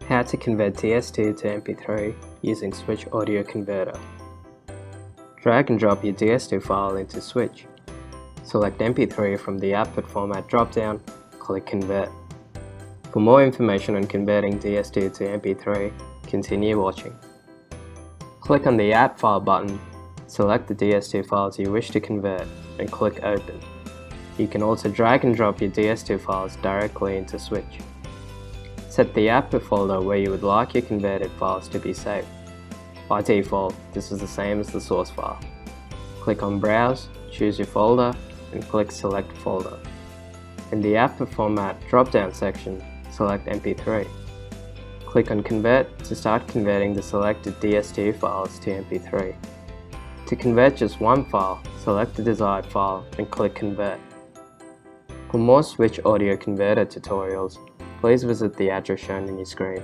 How to convert DS2 to MP3 using Switch Audio Converter. Drag and drop your DS2 file into Switch. Select MP3 from the output format dropdown, click Convert. For more information on converting DS2 to MP3, continue watching. Click on the Add File button, select the DS2 files you wish to convert, and click Open. You can also drag and drop your DS2 files directly into Switch. Set the output folder where you would like your converted files to be saved. By default, this is the same as the source file. Click on Browse, choose your folder, and click Select Folder. In the output format drop-down section, select MP3. Click on Convert to start converting the selected DS2 files to MP3. To convert just one file, select the desired file and click Convert. For more Switch Audio Converter tutorials, please visit the address shown on your screen.